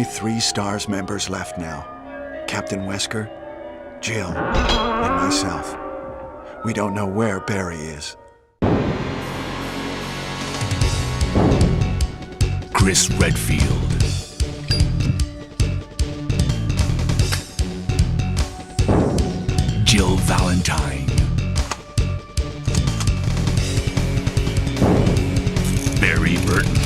only 3 STARS members left now. Captain Wesker, Jill, and myself. We don't know where Barry is. Chris Redfield. Jill Valentine. Barry Burton.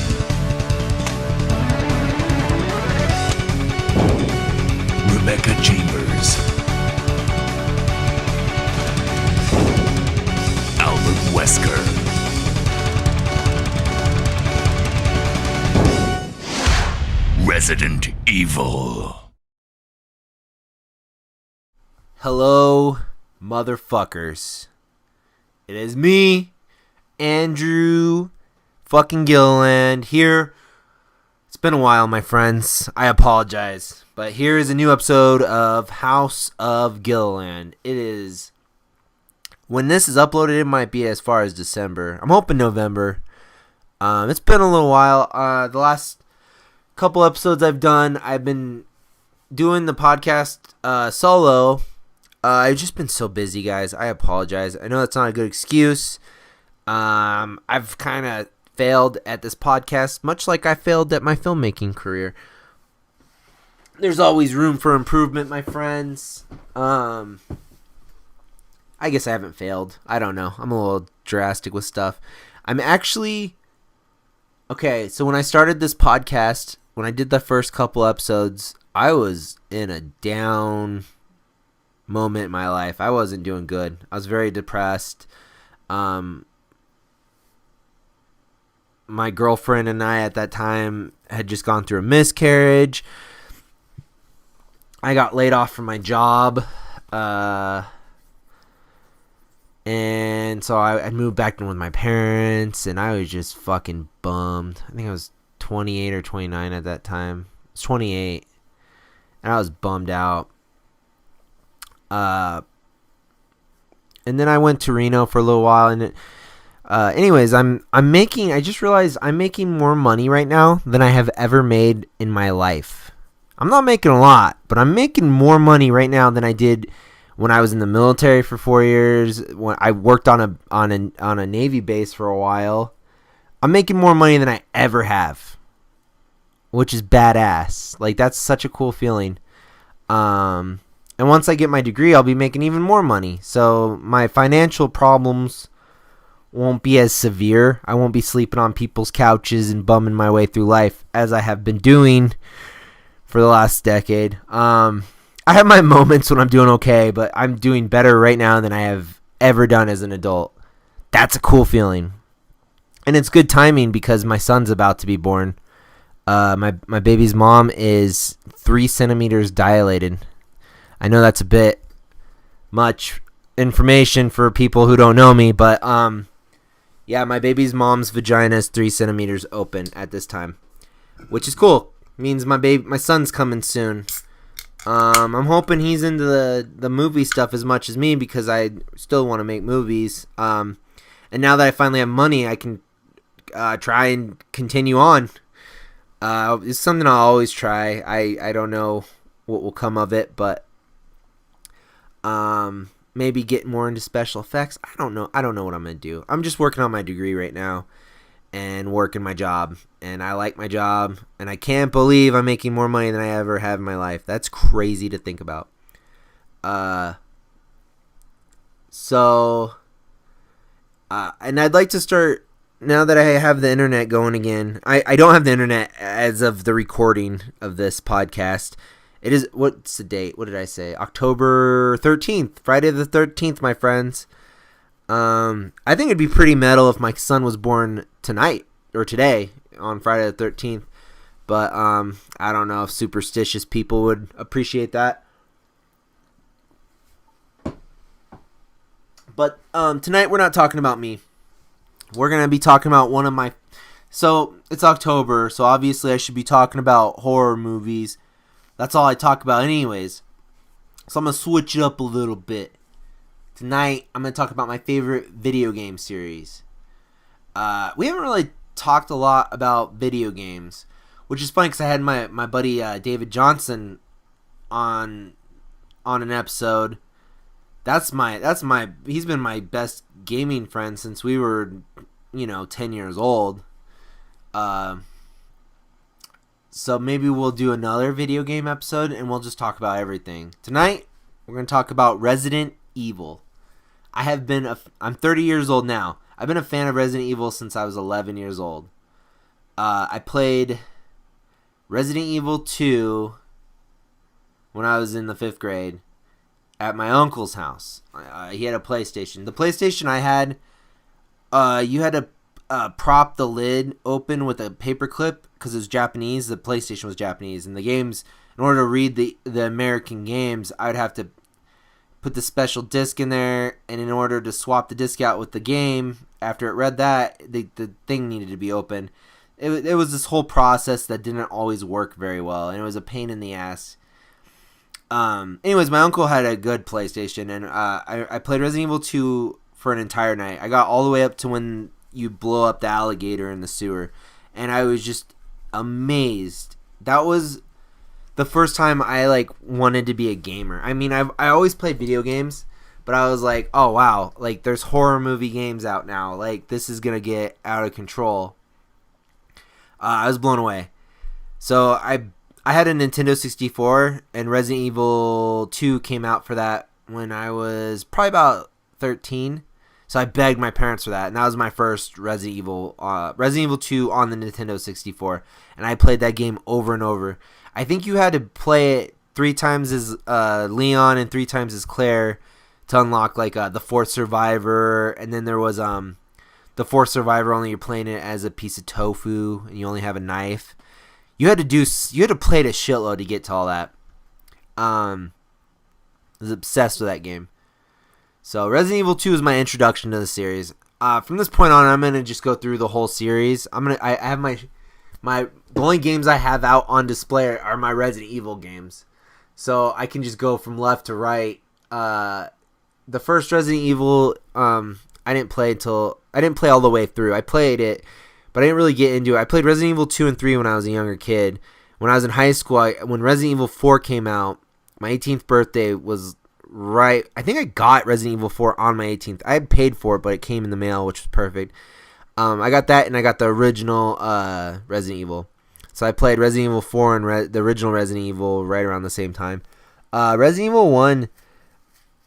Rebecca Chambers. Albert Wesker. Resident Evil. Hello, motherfuckers. It is me, Andrew fucking Gilliland, here. It's been a while, my friends. I apologize. But here is a new episode of House of Gilliland. It is... When this is uploaded, it might be as far as December. I'm hoping November. It's been a little while. The last couple episodes I've done, I've been doing the podcast solo. I've just been so busy, guys. I apologize. I know that's not a good excuse. I've kind of failed at this podcast, much like I failed at my filmmaking career. There's always room for improvement, my friends. I guess I haven't failed. I don't know. I'm a little drastic with stuff. I'm actually... Okay, so when I started this podcast, when I did the first couple episodes, I was in a down moment in my life. I wasn't doing good. I was very depressed. My girlfriend and I at that time had just gone through a miscarriage. I got laid off from my job. And so I moved back in with my parents, and I was just fucking bummed. I think I was 28 or 29 at that time. I was 28, and I was bummed out. And then I went to Reno for a little while, and anyways, I just realized I'm making more money right now than I have ever made in my life. I'm not making a lot, but I'm making more money right now than I did when I was in the military for 4 years. When I worked on a Navy base for a while. I'm making more money than I ever have, which is badass. Like, that's such a cool feeling. And once I get my degree, I'll be making even more money. So my financial problems won't be as severe. I won't be sleeping on people's couches and bumming my way through life as I have been doing for the last decade. I have my moments when I'm doing okay, but I'm doing better right now than I have ever done as an adult. That's a cool feeling. And it's good timing because my son's about to be born. My baby's mom is 3 centimeters dilated. I know that's a bit much information for people who don't know me, but yeah, my baby's mom's vagina is 3 centimeters open at this time, which is cool. It means my son's coming soon. I'm hoping he's into the movie stuff as much as me because I still want to make movies. And now that I finally have money, I can try and continue on. It's something I'll always try. I don't know what will come of it, but maybe get more into special effects. I don't know what I'm gonna do. I'm just working on my degree right now and working my job, and I like my job, and I can't believe I'm making more money than I ever have in my life. That's crazy to think about. And I'd like to start, now that I have the internet going again. I don't have the internet as of the recording of this podcast. It is, what's the date? What did I say? October 13th. Friday the 13th, my friends. I think it'd be pretty metal if my son was born tonight or today on Friday the 13th. But I don't know if superstitious people would appreciate that. But tonight we're not talking about me. We're going to be talking about one of my... So, it's October, so obviously I should be talking about horror movies. That's all I talk about anyways. So I'm going to switch it up a little bit. Tonight, I'm going to talk about my favorite video game series. We haven't really talked a lot about video games. which is funny because I had my buddy David Johnson on an episode. That's my he's been my best gaming friend since we were 10 years old. So maybe we'll do another video game episode and we'll just talk about everything. Tonight we're going to talk about Resident Evil. I'm 30 years old now. I've been a fan of Resident Evil since I was 11 years old. I played Resident Evil 2 when I was in the 5th grade at my uncle's house. He had a PlayStation. The PlayStation I had, you had to prop the lid open with a paper clip because it was Japanese. The PlayStation was Japanese, and the games, in order to read the American games, I'd have to put the special disc in there, and in order to swap the disc out with the game, after it read that, the thing needed to be open. It was this whole process that didn't always work very well, and it was a pain in the ass. Anyways, my uncle had a good PlayStation, and I played Resident Evil 2 for an entire night. I got all the way up to when you blow up the alligator in the sewer, and I was just amazed. That was the first time I wanted to be a gamer. I mean, I always played video games, but I was like, oh wow, there's horror movie games out now. This is gonna get out of control. I was blown away. So I had a Nintendo 64, and Resident Evil 2 came out for that when I was probably about 13. So I begged my parents for that, and that was my first Resident Evil 2 on the Nintendo 64, and I played that game over and over. I think you had to play it 3 times as Leon and 3 times as Claire to unlock the 4th survivor, and then there was the 4th survivor, only you're playing it as a piece of tofu, and you only have a knife. You had to play it a shitload to get to all that. I was obsessed with that game. So Resident Evil 2 is my introduction to the series. From this point on, I'm gonna just go through the whole series. I have the only games I have out on display are my Resident Evil games, so I can just go from left to right. The first Resident Evil, I didn't play all the way through. I played it, but I didn't really get into it. I played Resident Evil 2 and 3 when I was a younger kid. When I was in high school, when Resident Evil 4 came out, my 18th birthday was right. I think I got Resident Evil 4 on my 18th. I had paid for it, but it came in the mail, which was perfect. I got that, and I got the original Resident Evil. So I played Resident Evil 4 and the original Resident Evil right around the same time. Resident Evil 1,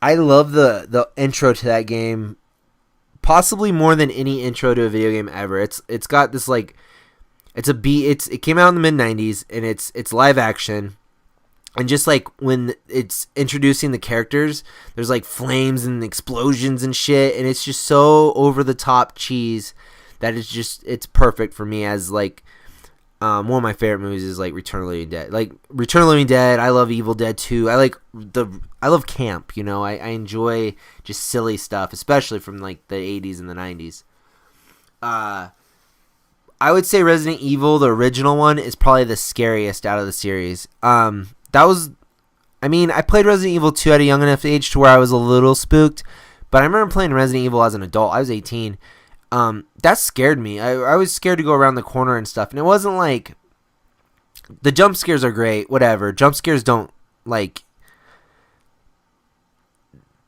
I love the intro to that game, possibly more than any intro to a video game ever. It's got this it came out in the mid-90s, and it's live action. And just when it's introducing the characters, there's flames and explosions and shit, and it's just so over the top cheese that it's perfect for me. As one of my favorite movies is Return of the Living Dead. Return of the Living Dead, I love Evil Dead 2. I love camp, I enjoy just silly stuff, especially from the 80s and the 90s. I would say Resident Evil, the original one, is probably the scariest out of the series. I played Resident Evil 2 at a young enough age to where I was a little spooked, but I remember playing Resident Evil as an adult. I was 18. That scared me. I was scared to go around the corner and stuff, and it wasn't the jump scares are great, whatever. Jump scares don't,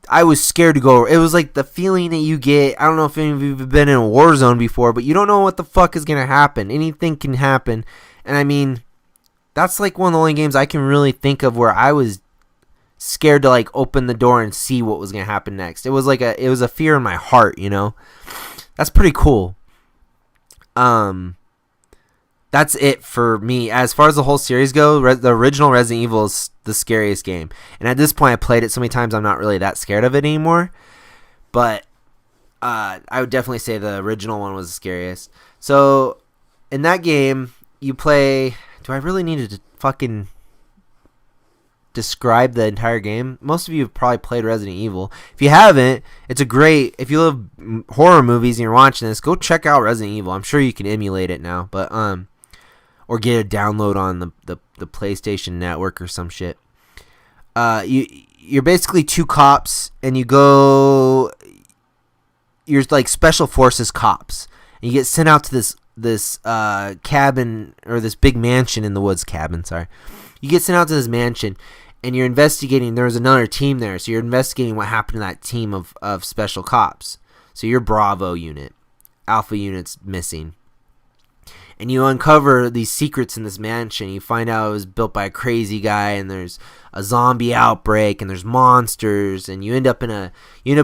I was scared to go. It was the feeling that you get. I don't know if any of you have been in a war zone before, but you don't know what the fuck is going to happen. Anything can happen, and that's one of the only games I can really think of where I was scared to open the door and see what was gonna happen next. It was it was a fear in my heart, That's pretty cool. That's it for me. As far as the whole series go, the original Resident Evil is the scariest game. And at this point, I played it so many times, I'm not really that scared of it anymore. But I would definitely say the original one was the scariest. So in that game, you play. Do I really need to fucking describe the entire game? Most of you have probably played Resident Evil. If you haven't, it's if you love horror movies and you're watching this, go check out Resident Evil. I'm sure you can emulate it now, but or get a download on the PlayStation Network or some shit. You're basically 2 cops, and you're special forces cops. And you get sent out to this cabin, or this big mansion in the woods. Cabin, sorry. You get sent out to this mansion, and you're investigating. There was another team there, so you're investigating what happened to that team of special cops. So you're Bravo unit. Alpha unit's missing. And you uncover these secrets in this mansion. You find out it was built by a crazy guy, and there's a zombie outbreak, and there's monsters, and you end up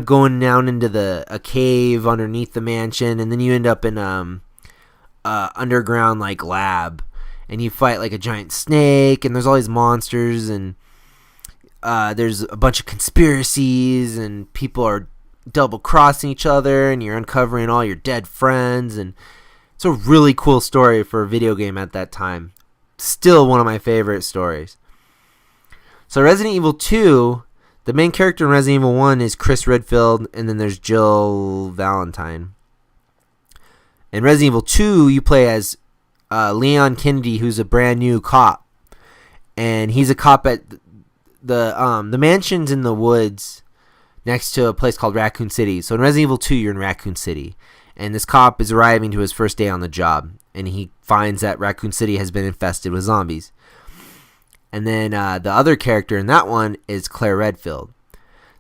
going down into a cave underneath the mansion, and then you end up in underground like lab, and you fight like a giant snake, and there's all these monsters, and there's a bunch of conspiracies, and people are double crossing each other, and you're uncovering all your dead friends, and it's a really cool story for a video game at that time. Still one of my favorite stories. So Resident Evil 2, the main character in Resident Evil 1 is Chris Redfield, and then there's Jill Valentine. In Resident Evil 2, you play as Leon Kennedy, who's a brand new cop. And he's a cop at the mansion's in the woods next to a place called Raccoon City. So in Resident Evil 2, you're in Raccoon City. And this cop is arriving to his first day on the job, and he finds that Raccoon City has been infested with zombies. And then the other character in that one is Claire Redfield.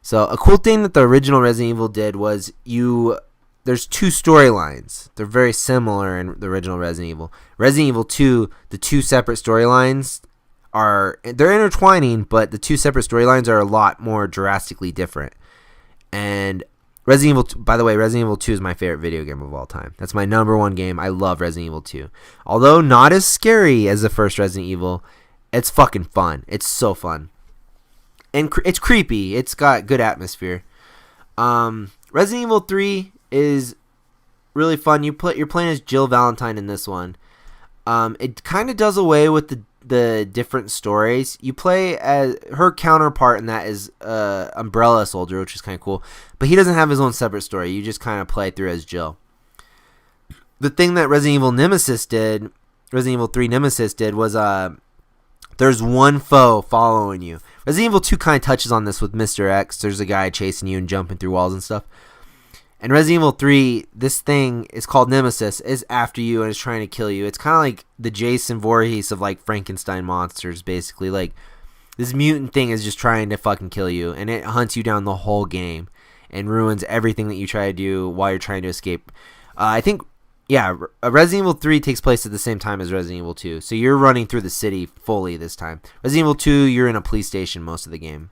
So a cool thing that the original Resident Evil did was there's two storylines. They're very similar in the original Resident Evil. Resident Evil 2, the two separate storylines they're intertwining, but the two separate storylines are a lot more drastically different. And Resident Evil 2, by the way, Resident Evil 2 is my favorite video game of all time. That's my number one game. I love Resident Evil 2. Although not as scary as the first Resident Evil, it's fucking fun. It's so fun. And it's creepy. It's got good atmosphere. Resident Evil 3 is really fun. You're playing as Jill Valentine in this one. It kind of does away with the different stories. You play as her counterpart, and that is Umbrella Soldier, which is kind of cool. But he doesn't have his own separate story. You just kind of play through as Jill. The thing that Resident Evil 3 Nemesis did was there's one foe following you. Resident Evil 2 kind of touches on this with Mr. X. There's a guy chasing you and jumping through walls and stuff. And Resident Evil 3, this thing is called Nemesis, is after you and is trying to kill you. It's kind of like the Jason Voorhees of like Frankenstein monsters, basically. Like, this mutant thing is just trying to fucking kill you, and it hunts you down the whole game and ruins everything that you try to do while you're trying to escape. I think, yeah, Resident Evil 3 takes place at the same time as Resident Evil 2. So you're running through the city fully this time. Resident Evil 2, you're in a police station most of the game,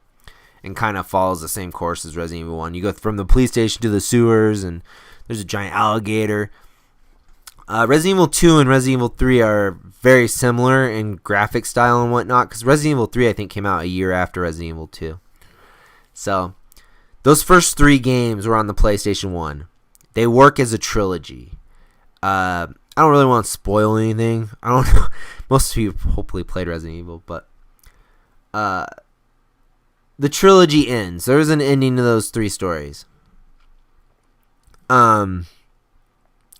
and kind of follows the same course as Resident Evil 1. You go from the police station to the sewers, and there's a giant alligator. Resident Evil 2 and Resident Evil 3 are very similar in graphic style and whatnot, because Resident Evil 3, I think, came out a year after Resident Evil 2. So, those first three games were on the PlayStation 1. They work as a trilogy. I don't really want to spoil anything. I don't know. Most of you hopefully played Resident Evil, but the trilogy ends. There is an ending to those three stories. When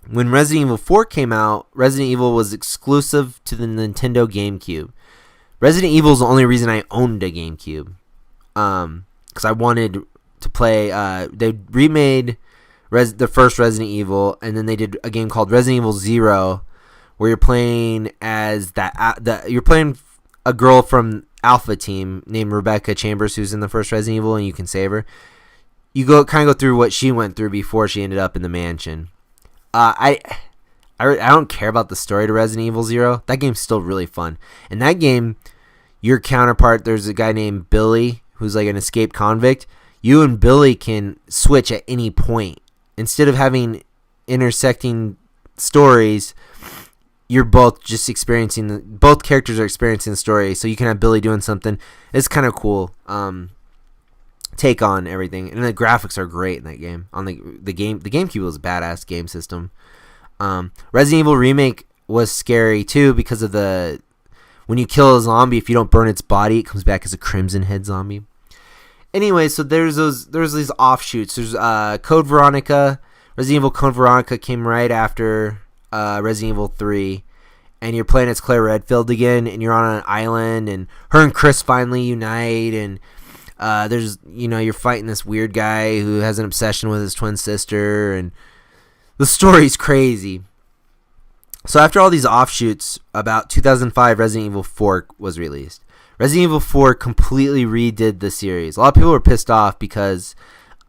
Resident Evil 4 came out, Resident Evil was exclusive to the Nintendo GameCube. Resident Evil is the only reason I owned a GameCube. Because I wanted to play... they remade the first Resident Evil, and then they did a game called Resident Evil Zero, where you're playing as you're playing a girl from Alpha Team named Rebecca Chambers, who's in the first Resident Evil, and you can save her. You go through what she went through before she ended up in the mansion. I don't care about the story to Resident Evil Zero. That game's still really fun. In that game, your counterpart, there's a guy named Billy who's like an escaped convict. You and Billy can switch at any point. Instead of having intersecting stories, you're both just experiencing both characters are experiencing the story. So you can have Billy doing something. It's kind of cool. Take on everything, and the graphics are great in that game. On the GameCube was a badass game system. Resident Evil Remake was scary too because of when you kill a zombie, if you don't burn its body, it comes back as a Crimson Head zombie. Anyway, so there's these offshoots. There's Code Veronica. Resident Evil Code Veronica came right after Resident Evil 3, and you're playing as Claire Redfield again, and you're on an island, and her and Chris finally unite, and you're fighting this weird guy who has an obsession with his twin sister, and the story's crazy. So after all these offshoots, about 2005, Resident Evil 4 was released. Resident Evil 4 completely redid the series. A lot of people were pissed off because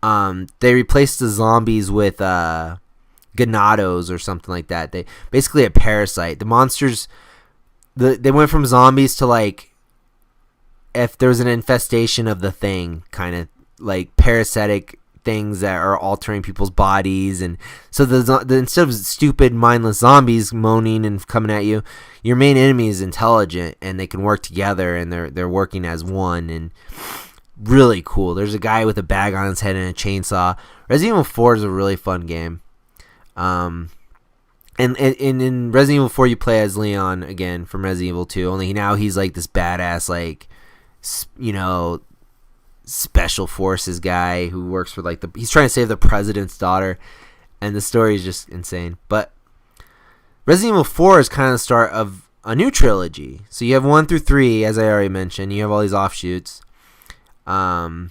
they replaced the zombies with ganados or something like that. They basically a parasite. The monsters, they went from zombies to like if there was an infestation of the thing, kind of like parasitic things that are altering people's bodies, and so the instead of stupid mindless zombies moaning and coming at you, your main enemy is intelligent and they can work together and they're working as one, and really cool. There's a guy with a bag on his head and a chainsaw. Resident Evil 4 is a really fun game. And in Resident Evil 4 you play as Leon again from Resident Evil 2, only now he's like this badass, like, you know, special forces guy who works for like he's trying to save the president's daughter, and the story is just insane. But Resident Evil 4 is kind of the start of a new trilogy. So you have 1 through 3, as I already mentioned. You have all these offshoots. Resident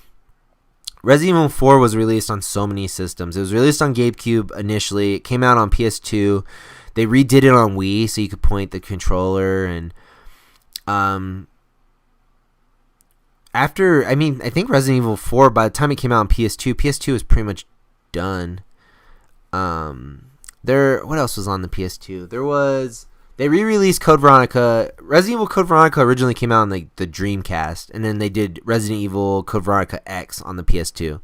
Evil 4 was released on so many systems. It was released on GameCube initially. It came out on PS2. They redid it on Wii so you could point the controller, and I think Resident Evil 4, by the time it came out on PS2 was pretty much done. What else was on the PS2? They re-released Code Veronica. Resident Evil Code Veronica originally came out on the Dreamcast, and then they did Resident Evil Code Veronica X on the PS2.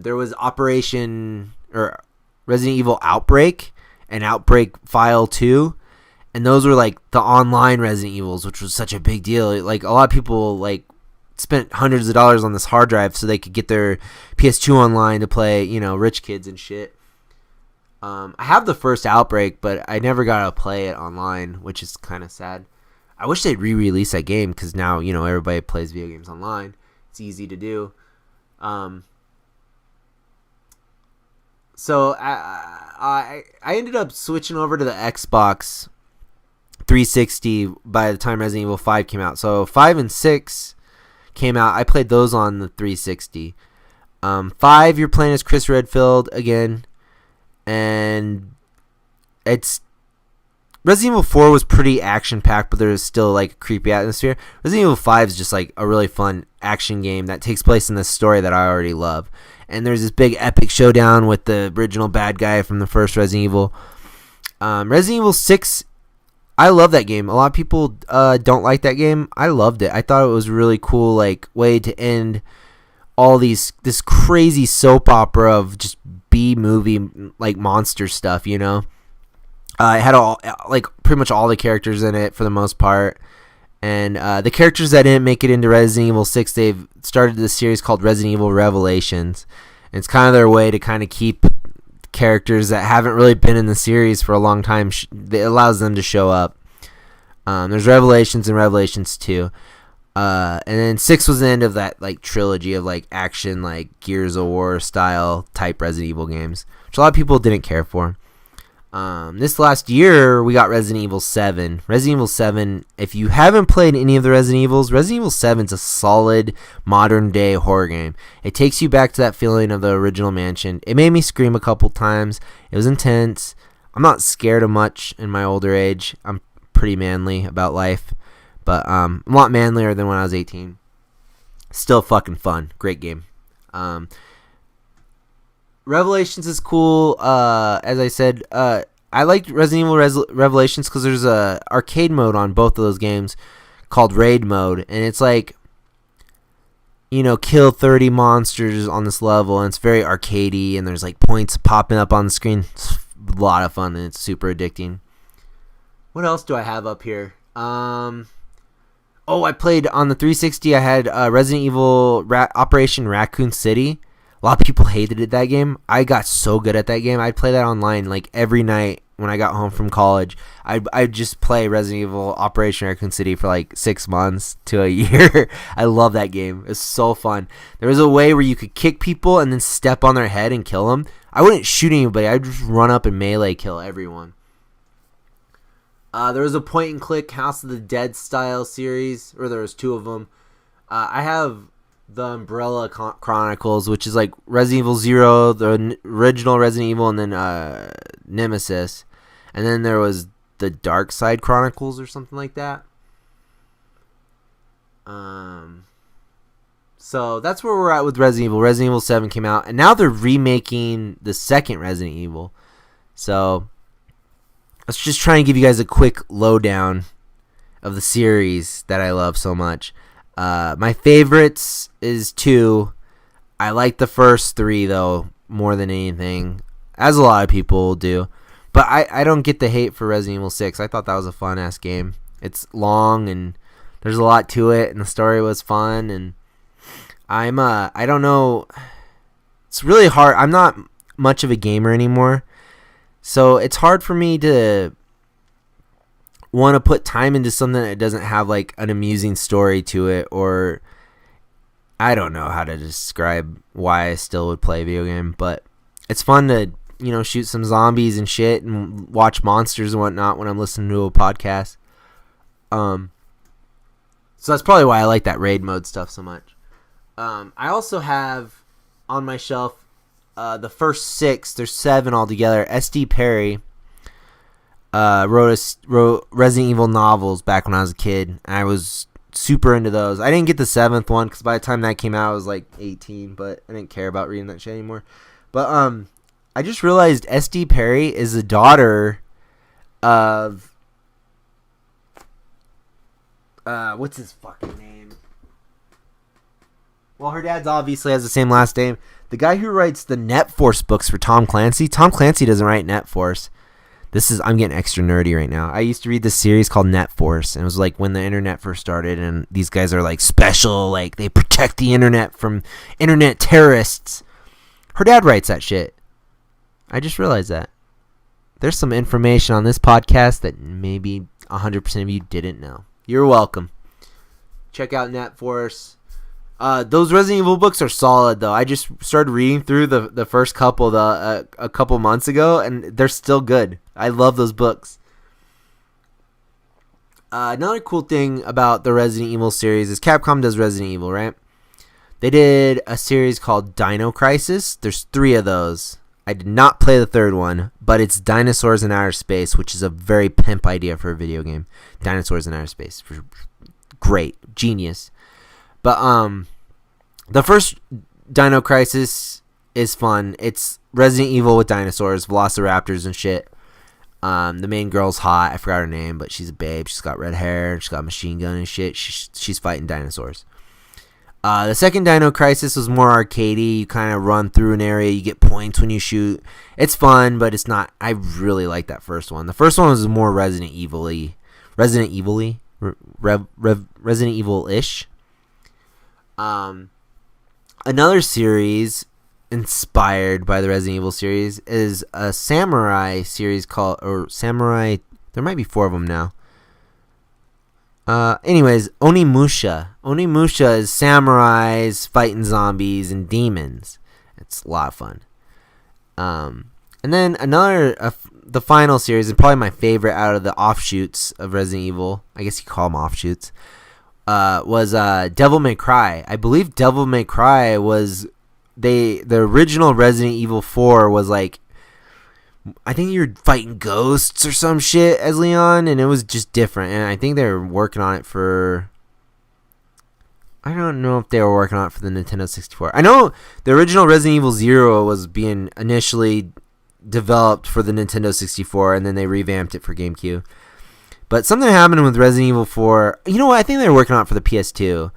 There was Resident Evil Outbreak and Outbreak File 2. And those were like the online Resident Evils, which was such a big deal. Like a lot of people like spent hundreds of dollars on this hard drive so they could get their PS2 online to play, you know, rich kids and shit. I have the first Outbreak, but I never got to play it online, which is kind of sad. I wish they'd re-release that game because now, you know, everybody plays video games online. It's easy to do. So I ended up switching over to the Xbox 360 by the time Resident Evil 5 came out. So 5 and 6 came out. I played those on the 360. 5, you're playing as Chris Redfield again, and it's Resident Evil 4 was pretty action packed, but there was still like a creepy atmosphere. Resident Evil 5 is just like a really fun action game that takes place in this story that I already love. And there's this big epic showdown with the original bad guy from the first Resident Evil. Resident Evil 6, I love that game. A lot of people don't like that game. I loved it. I thought it was a really cool like way to end all this crazy soap opera of just B movie like monster stuff, you know. It had pretty much all the characters in it for the most part. And the characters that didn't make it into Resident Evil 6, they've started this series called Resident Evil Revelations. And it's kind of their way to kind of keep characters that haven't really been in the series for a long time. It allows them to show up. There's Revelations and Revelations 2. And then 6 was the end of that like trilogy of like action, like Gears of War style type Resident Evil games, which a lot of people didn't care for. This last year, we got Resident Evil 7. Resident Evil 7, if you haven't played any of the Resident Evils, Resident Evil 7 is a solid modern-day horror game. It takes you back to that feeling of the original mansion. It made me scream a couple times. It was intense. I'm not scared of much in my older age. I'm pretty manly about life. But I'm a lot manlier than when I was 18. Still fucking fun. Great game. Revelations is cool. As I said, I liked Resident Evil Revelations because there's a arcade mode on both of those games called Raid Mode, and it's like, you know, kill 30 monsters on this level, and it's very arcadey, and there's like points popping up on the screen. It's a lot of fun, and it's super addicting. What else do I have up here? I played on the 360. I had Resident Evil Operation Raccoon City. A lot of people hated that game. I got so good at that game. I'd play that online like every night when I got home from college. I'd just play Resident Evil Operation Raccoon City for like 6 months to a year. I love that game. It's so fun. There was a way where you could kick people and then step on their head and kill them. I wouldn't shoot anybody. I'd just run up and melee kill everyone. There was a point-and-click House of the Dead style series, or there was 2 of them. I have the Umbrella Chronicles, which is like Resident Evil 0, the original Resident Evil, and then Nemesis. And then there was the Dark Side Chronicles or something like that. So that's where we're at with Resident Evil. Resident Evil 7 came out, and now they're remaking the second Resident Evil. So let's just try and give you guys a quick lowdown of the series that I love so much. My favorites is 2. I like the first 3, though, more than anything, as a lot of people do. But I don't get the hate for Resident Evil 6. I thought that was a fun-ass game. It's long, and there's a lot to it, and the story was fun, and I don't know, it's really hard. I'm not much of a gamer anymore, so it's hard for me to want to put time into something that doesn't have like an amusing story to it, or I don't know how to describe why I still would play a video game, but it's fun to, shoot some zombies and shit and watch monsters and whatnot when I'm listening to a podcast. So that's probably why I like that raid mode stuff so much. I also have on my shelf the first 6. There's 7 altogether. S.D. Perry wrote Resident Evil novels back when I was a kid, and I was super into those. I didn't get the 7th one because by the time that came out, I was like 18, but I didn't care about reading that shit anymore. But I just realized S.D. Perry is the daughter of what's his fucking name? Well, her dad's obviously has the same last name. The guy who writes the Net Force books for Tom Clancy. Tom Clancy doesn't write Net Force. I'm getting extra nerdy right now. I used to read this series called Net Force, and it was like when the internet first started, and these guys are like special, like they protect the internet from internet terrorists. Her dad writes that shit. I just realized that. There's some information on this podcast that maybe 100% of you didn't know. You're welcome. Check out Net Force. Those Resident Evil books are solid, though. I just started reading through the first couple a couple months ago, and they're still good. I love those books. Another cool thing about the Resident Evil series is Capcom does Resident Evil, right? They did a series called Dino Crisis. There's 3 of those. I did not play the 3rd one, but it's Dinosaurs in Outer Space, which is a very pimp idea for a video game. Dinosaurs in Outer Space. Great. Genius. But the first Dino Crisis is fun. It's Resident Evil with dinosaurs, velociraptors and shit. The main girl's hot. I forgot her name, but she's a babe. She's got red hair. She's got a machine gun and shit. She's fighting dinosaurs. The second Dino Crisis was more arcadey. You kind of run through an area. You get points when you shoot. It's fun, but it's not. I really like that first one. The first one was more Resident Evil-y. Resident Evil-ish. Another series inspired by the Resident Evil series is a samurai series called, there might be 4 of them now. Anyways, Onimusha. Onimusha is samurais fighting zombies and demons. It's a lot of fun. And then the final series, and probably my favorite out of the offshoots of Resident Evil, I guess you call them offshoots, was Devil May Cry. I believe Devil May Cry was the original Resident Evil 4 was like, I think you're fighting ghosts or some shit as Leon, and it was just different. And I think they were working on it for, I don't know if they were working on it for the Nintendo 64. I know the original Resident Evil 0 was being initially developed for the Nintendo 64, and then they revamped it for GameCube. But something happened with Resident Evil 4. You know what? I think they were working on it for the PS2.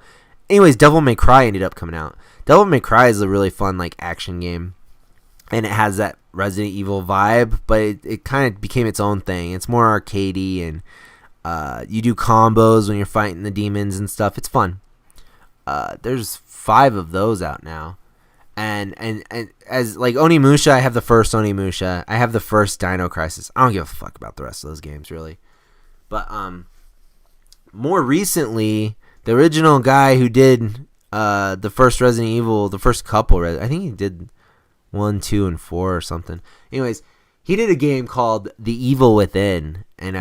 Anyways, Devil May Cry ended up coming out. Devil May Cry is a really fun like action game, and it has that Resident Evil vibe, but it kind of became its own thing. It's more arcadey, and you do combos when you're fighting the demons and stuff. It's fun. There's 5 of those out now. And as like Onimusha, I have the first Onimusha. I have the first Dino Crisis. I don't give a fuck about the rest of those games, really. But more recently, the original guy who did the first Resident Evil, the first couple, I think he did 1, 2, and 4 or something. Anyways, he did a game called The Evil Within, and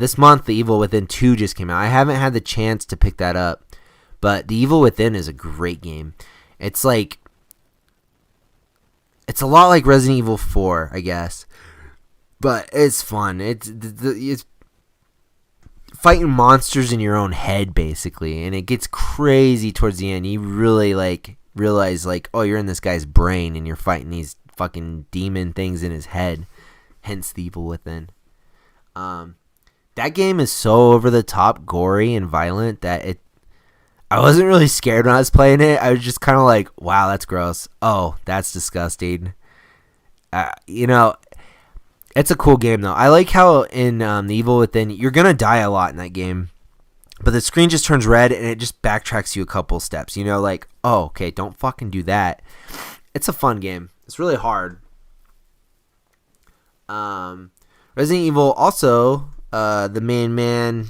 this month The Evil Within 2 just came out. I haven't had the chance to pick that up, but The Evil Within is a great game. It's a lot like Resident Evil 4, I guess. But it's fun. It's fighting monsters in your own head, basically, and it gets crazy towards the end. You really realize oh, you're in this guy's brain and you're fighting these fucking demon things in his head. Hence the evil within. That game is so over the top, gory and violent that I wasn't really scared when I was playing it. I was just kind of like, wow, that's gross. Oh, that's disgusting. It's a cool game, though. I like how in The Evil Within, you're going to die a lot in that game. But the screen just turns red, and it just backtracks you a couple steps. Oh, okay, don't fucking do that. It's a fun game. It's really hard. Resident Evil, also, the main man,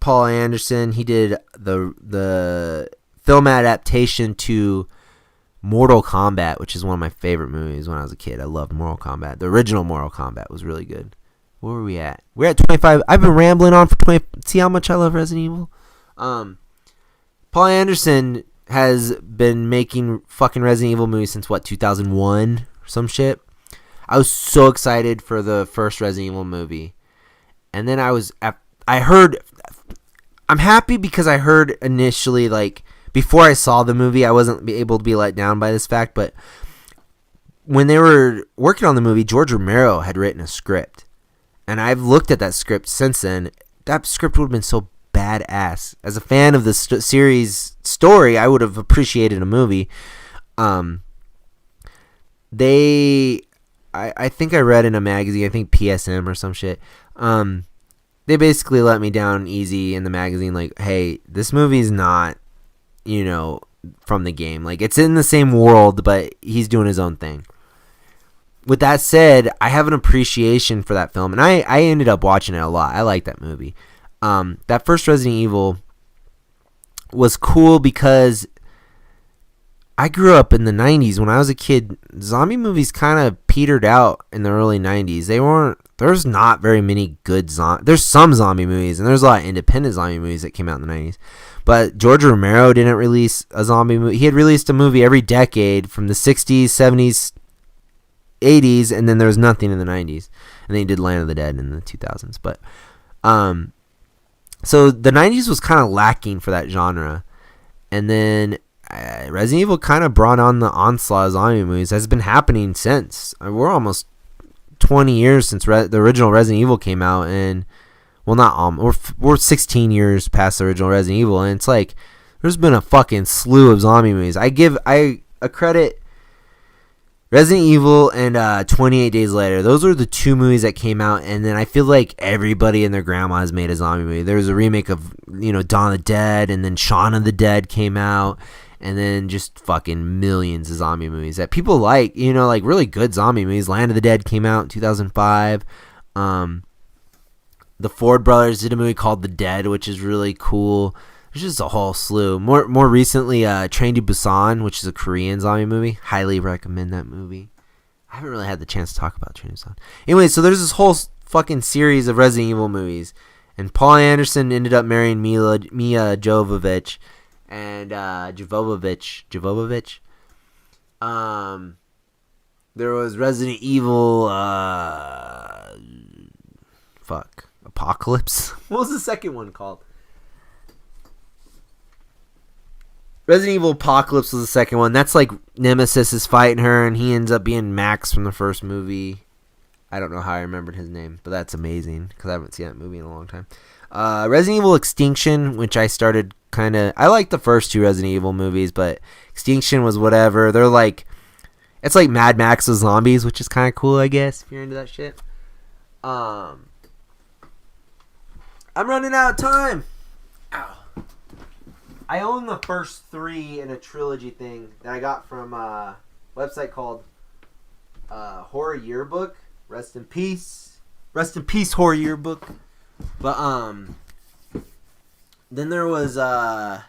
Paul Anderson, he did the film adaptation to Mortal Kombat, which is one of my favorite movies when I was a kid. I loved Mortal Kombat. The original Mortal Kombat was really good. Where were we at? We're at 25. I've been rambling on for 20. See how much I love Resident Evil? Paul Anderson has been making fucking Resident Evil movies since, 2001 or some shit. I was so excited for the first Resident Evil movie. And then I'm happy because I heard initially, before I saw the movie, I wasn't able to be let down by this fact, but when they were working on the movie, George Romero had written a script. And I've looked at that script since then. That script would have been so badass. As a fan of the series story, I would have appreciated a movie. I think I read in a magazine, I think PSM or some shit, they basically let me down easy in the magazine, hey, this movie's not from the game. It's in the same world, but he's doing his own thing. With that said, I have an appreciation for that film, and I ended up watching it a lot. I like that movie. That first Resident Evil was cool because I grew up in the 90s. When I was a kid, zombie movies kind of petered out in the early 90s. There's not very many good there's some zombie movies, and there's a lot of independent zombie movies that came out in the 90s. But George Romero didn't release a zombie movie. He had released a movie every decade from the 60s, 70s, 80s, and then there was nothing in the 90s. And then he did Land of the Dead in the 2000s. But so the 90s was kind of lacking for that genre. And then Resident Evil kind of brought on the onslaught of zombie movies. That's been happening since. We're almost 20 years since the original Resident Evil came out, and we're 16 years past the original Resident Evil, and it's there's been a fucking slew of zombie movies. I credit Resident Evil and 28 Days Later. Those are the two movies that came out, and then I feel like everybody and their grandma has made a zombie movie. There was a remake of Dawn of the Dead, and then Shaun of the Dead came out, and then just fucking millions of zombie movies that people like, really good zombie movies. Land of the Dead came out in 2005. The Ford brothers did a movie called The Dead, which is really cool. There's just a whole slew. More recently, Train to Busan, which is a Korean zombie movie. Highly recommend that movie. I haven't really had the chance to talk about Train to Busan. Anyway, so there's this whole fucking series of Resident Evil movies. And Paul Anderson ended up marrying Mia Jovovich. And Jovovich. There was Resident Evil Apocalypse. What was the second one called? Resident Evil Apocalypse was the second one. That's Nemesis is fighting her, and he ends up being Max from the first movie. I don't know how I remembered his name, but that's amazing because I haven't seen that movie in a long time. Resident Evil Extinction, which I started I like the first two Resident Evil movies, but Extinction was whatever. They're it's like Mad Max with zombies, which is kind of cool, I guess, if you're into that shit. I'm running out of time. Ow. I own the first three in a trilogy thing that I got from a website called Horror Yearbook. Rest in peace. Rest in peace, Horror Yearbook. But, then there was, oh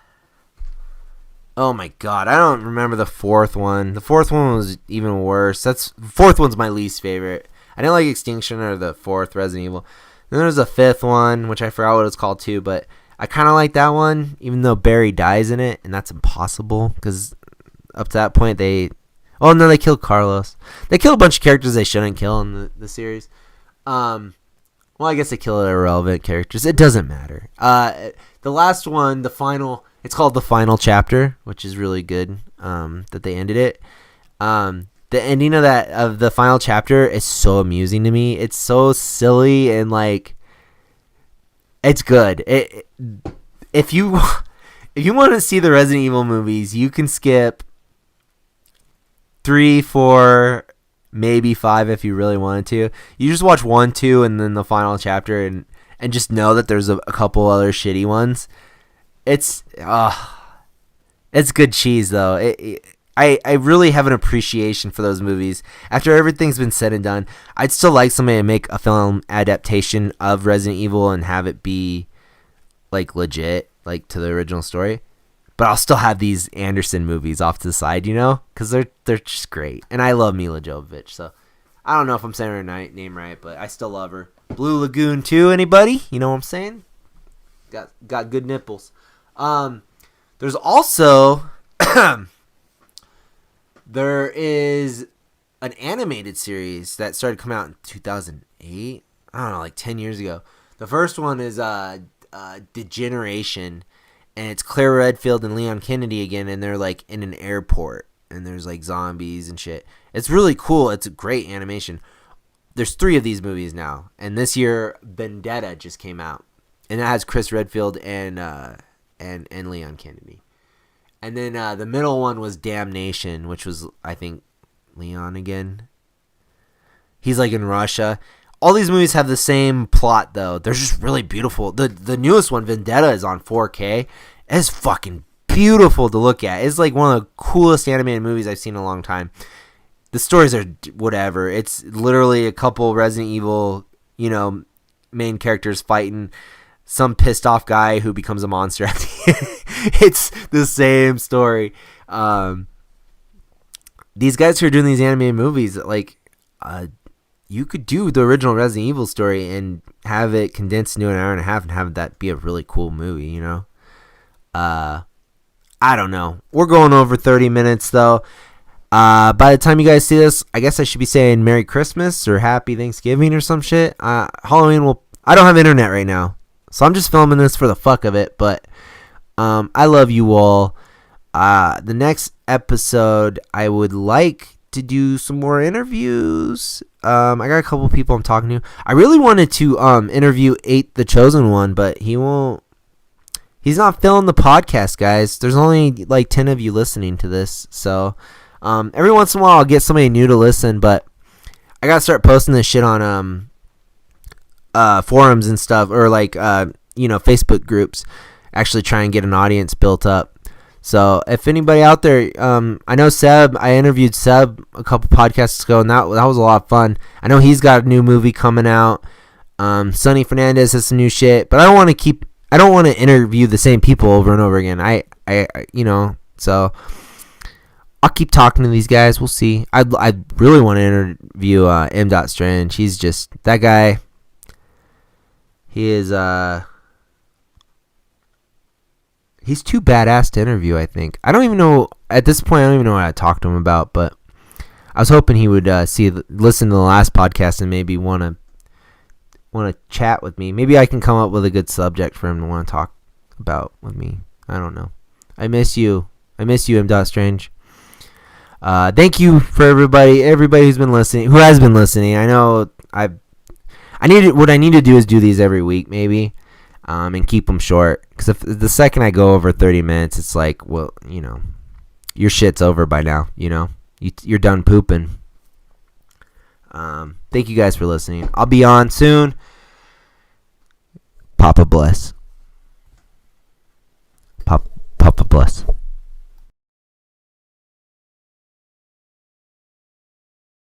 my god, I don't remember the fourth one. The fourth one was even worse. The fourth one's my least favorite. I didn't like Extinction or the fourth Resident Evil. Then there was a fifth one, which I forgot what it's called too, but I kind of like that one, even though Barry dies in it, and that's impossible, because up to that point they killed Carlos. They killed a bunch of characters they shouldn't kill in the series. Well, I guess they kill irrelevant characters. It doesn't matter. The last one, it's called The Final Chapter, which is really good. That they ended it. The ending of the final chapter is so amusing to me. It's so silly and like, it's good. If you want to see the Resident Evil movies, you can skip 3, 4, maybe 5 if you really wanted to. You just watch 1, 2, and then the final chapter, and just know that there's a couple other shitty ones. It's good cheese though. I really have an appreciation for those movies. After everything's been said and done, I'd still like somebody to make a film adaptation of Resident Evil and have it be like legit, like to the original story. But I'll still have these Anderson movies off to the side, because they're just great. And I love Mila Jovovich, so I don't know if I'm saying her name right, but I still love her. Blue Lagoon 2, anybody? You know what I'm saying? Got good nipples. There's also there is an animated series that started coming out in 2008. I don't know, like 10 years ago. The first one is Degeneration, and it's Claire Redfield and Leon Kennedy again, and they're like in an airport, and there's like zombies and shit. It's really cool. It's a great animation. There's 3 of these movies now, and this year Vendetta just came out, and it has Chris Redfield and Leon Kennedy. And then the middle one was Damnation, which was, I think, Leon again. He's like in Russia. All these movies have the same plot, though. They're just really beautiful. The newest one, Vendetta, is on 4K. It's fucking beautiful to look at. It's like one of the coolest animated movies I've seen in a long time. The stories are whatever. It's literally a couple Resident Evil, main characters fighting some pissed off guy who becomes a monster at the end. It's the same story. These guys who are doing these animated movies, like, you could do the original Resident Evil story and have it condensed into an hour and a half and have that be a really cool movie, I don't know. We're going over 30 minutes, though. By the time you guys see this, I guess I should be saying Merry Christmas or Happy Thanksgiving or some shit. Halloween I don't have internet right now, so I'm just filming this for the fuck of it, but I love you all. The next episode, I would like to do some more interviews. I got a couple people I'm talking to. I really wanted to interview 8 the Chosen One, but he's not filling the podcast, guys. There's only like 10 of you listening to this, so every once in a while I'll get somebody new to listen, but I gotta start posting this shit on forums and stuff, or like Facebook groups. Actually try and get an audience built up. So if anybody out there, I know Seb, I interviewed Seb a couple podcasts ago, and that was a lot of fun. I know he's got a new movie coming out. Sonny Fernandez has some new shit, but I don't want to interview the same people over and over again. So I'll keep talking to these guys. We'll see. I really want to interview M. Strange. He's just that guy. He is he's too badass to interview, I think. I don't even know, at this point, I don't even know what I talked to him about, but I was hoping he would listen to the last podcast and maybe want to chat with me. Maybe I can come up with a good subject for him to want to talk about with me. I don't know. I miss you. M. Strange. Thank you for everybody who's been listening, who has been listening. I know what I need to do is do these every week, maybe. And keep them short, because if the second I go over 30 minutes, it's like, well, your shit's over by now. You're done pooping. Thank you guys for listening. I'll be on soon. Papa bless. Papa bless.